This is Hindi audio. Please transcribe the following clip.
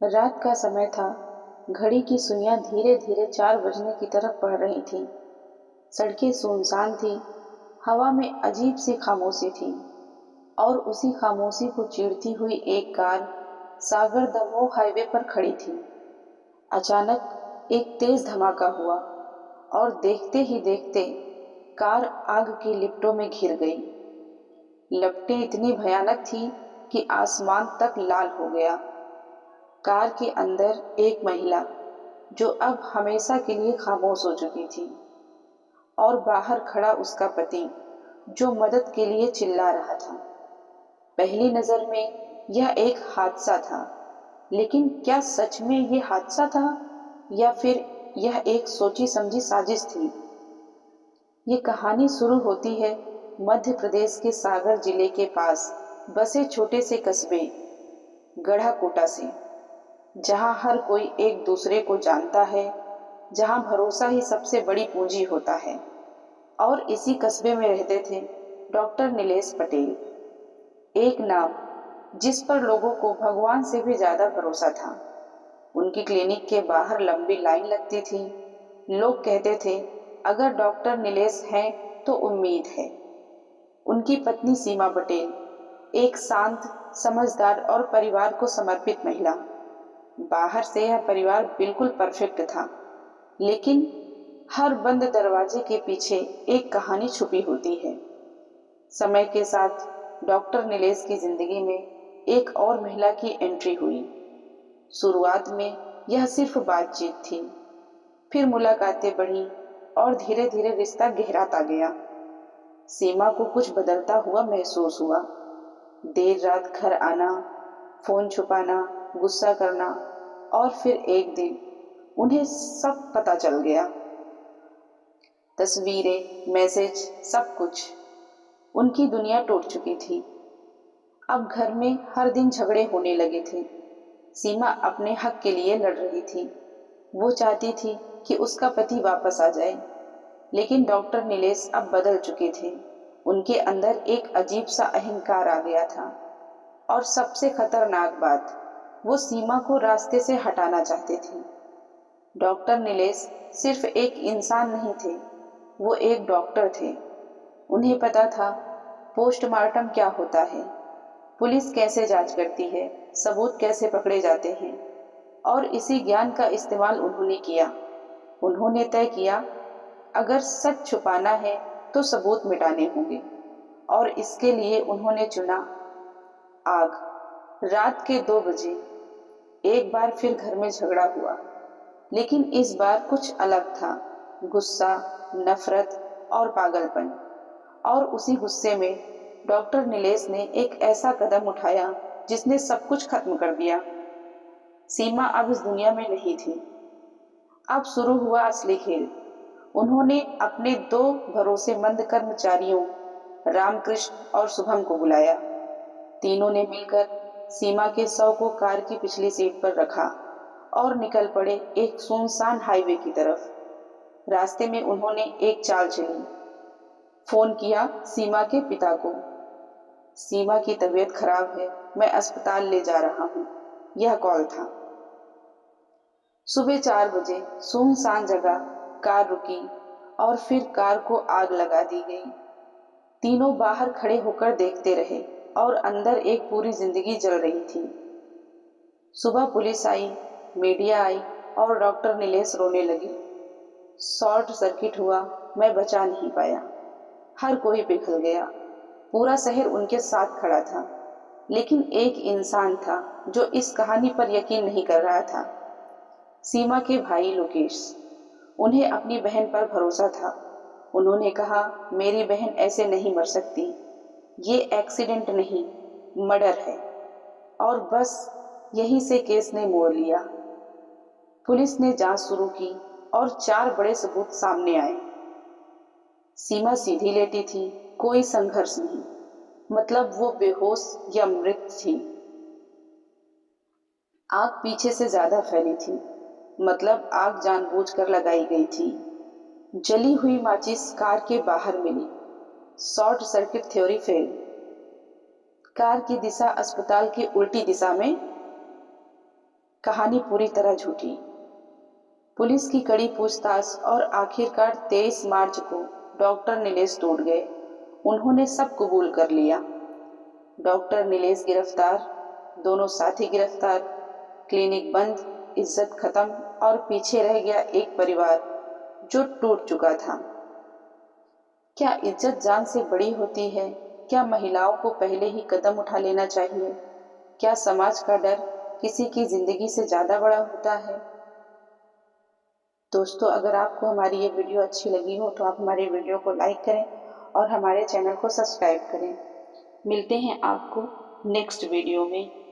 रात का समय था। घड़ी की सुइयां धीरे धीरे 4 बजने की तरफ बढ़ रही थीं। सड़कें सुनसान थी। हवा में अजीब सी खामोशी थी। और उसी खामोशी को चीरती हुई एक कार सागर दमोह हाईवे पर खड़ी थी। अचानक एक तेज धमाका हुआ और देखते ही देखते कार आग की लिपटों में घिर गई। लपटें इतनी भयानक थी कि आसमान तक लाल हो गया। कार के अंदर एक महिला, जो अब हमेशा के लिए खामोश हो चुकी थी, और बाहर खड़ा उसका पति, जो मदद के लिए चिल्ला रहा था। पहली नजर में यह एक हादसा था, लेकिन क्या सच में यह हादसा था या फिर यह एक सोची समझी साजिश थी? ये कहानी शुरू होती है मध्य प्रदेश के सागर जिले के पास बसे छोटे से कस्बे गढ़ाकोटा से, जहां हर कोई एक दूसरे को जानता है, जहां भरोसा ही सबसे बड़ी पूंजी होता है। और इसी कस्बे में रहते थे डॉक्टर नीलेश पटेल, एक नाम जिस पर लोगों को भगवान से भी ज्यादा भरोसा था। उनकी क्लिनिक के बाहर लंबी लाइन लगती थी। लोग कहते थे, अगर डॉक्टर नीलेश हैं तो उम्मीद है। उनकी पत्नी सीमा पटेल, एक शांत, समझदार और परिवार को समर्पित महिला। बाहर से यह परिवार बिल्कुल परफेक्ट था, लेकिन हर बंद दरवाजे के पीछे एक कहानी छुपी होती है। समय के साथ डॉक्टर नीलेश की जिंदगी में एक और महिला की एंट्री हुई। शुरुआत में यह सिर्फ बातचीत थी, फिर मुलाकातें बढ़ी और धीरे धीरे रिश्ता गहराता गया। सीमा को कुछ बदलता हुआ महसूस हुआ। देर रात घर आना, फोन छुपाना, गुस्सा करना, और फिर एक दिन उन्हें सब पता चल गया। तस्वीरें, मैसेज, सब कुछ। उनकी दुनिया टूट चुकी थी। अब घर में हर दिन झगड़े होने लगे थे। सीमा अपने हक के लिए लड़ रही थी। वो चाहती थी कि उसका पति वापस आ जाए, लेकिन डॉक्टर नीलेश अब बदल चुके थे। उनके अंदर एक अजीब सा अहंकार आ गया था। और सबसे खतरनाक बात, वो सीमा को रास्ते से हटाना चाहते थे। डॉक्टर नीलेश सिर्फ एक इंसान नहीं थे, वो एक डॉक्टर थे। उन्हें पता था पोस्टमार्टम क्या होता है, पुलिस कैसे जांच करती है, सबूत कैसे पकड़े जाते हैं। और इसी ज्ञान का इस्तेमाल उन्होंने किया। उन्होंने तय किया, अगर सच छुपाना है तो सबूत मिटाने होंगे। और इसके लिए उन्होंने चुना आग। रात के 2 बजे एक बार फिर घर में झगड़ा हुआ, लेकिन इस बार कुछ अलग था। गुस्सा, नफरत और पागलपन। और उसी गुस्से में डॉक्टर नीलेश ने एक ऐसा कदम उठाया जिसने सब कुछ खत्म कर दिया। सीमा अब इस दुनिया में नहीं थी। अब शुरू हुआ असली खेल। उन्होंने अपने 2 भरोसेमंद कर्मचारियों, रामकृष्ण और शुभम को बुलाया। तीनों ने मिलकर सीमा के शव को कार की पिछली सीट पर रखा और निकल पड़े एक सुनसान हाईवे की तरफ। रास्ते में उन्होंने एक चाल चली। फोन किया सीमा के पिता को। सीमा की तबीयत खराब है, मैं अस्पताल ले जा रहा हूँ, यह कॉल था। सुबह 4 बजे सुनसान जगह कार रुकी और फिर कार को आग लगा दी गई। तीनों बाहर खड़े होकर देखते रहे और अंदर एक पूरी जिंदगी जल रही थी। सुबह पुलिस आई, मीडिया आई और डॉक्टर नीलेश रोने लगे। शॉर्ट सर्किट हुआ, मैं बचा नहीं पाया। हर कोई पिघल गया। पूरा शहर उनके साथ खड़ा था। लेकिन एक इंसान था जो इस कहानी पर यकीन नहीं कर रहा था। सीमा के भाई लोकेश। उन्हें अपनी बहन पर भरोसा था। उन्होंने कहा, मेरी बहन ऐसे नहीं मर सकती, ये एक्सीडेंट नहीं, मर्डर है। और बस यहीं से केस ने मोड़ लिया। पुलिस ने जांच शुरू की और 4 बड़े सबूत सामने आए। सीमा सीधी लेटी थी, कोई संघर्ष नहीं, मतलब वो बेहोश या मृत थी। आग पीछे से ज्यादा फैली थी, मतलब आग जानबूझकर लगाई गई थी। जली हुई माचिस कार के बाहर मिली। Short circuit theory fail. Car की दिशा अस्पताल की उल्टी दिशा में। कहानी पूरी तरह झूठी। पुलिस की कड़ी पूछताछ और आखिरकार 23 मार्च को डॉक्टर नीलेश टूट गए। उन्होंने सब कबूल कर लिया। डॉक्टर नीलेश गिरफ्तार, दोनों साथी गिरफ्तार, क्लिनिक बंद, इज्जत खत्म और पीछे रह गया एक परिवार जो टूट चुका था। क्या इज्जत जान से बड़ी होती है? क्या महिलाओं को पहले ही कदम उठा लेना चाहिए? क्या समाज का डर किसी की जिंदगी से ज्यादा बड़ा होता है? दोस्तों, अगर आपको हमारी ये वीडियो अच्छी लगी हो तो आप हमारे वीडियो को लाइक करें और हमारे चैनल को सब्सक्राइब करें। मिलते हैं आपको नेक्स्ट वीडियो में।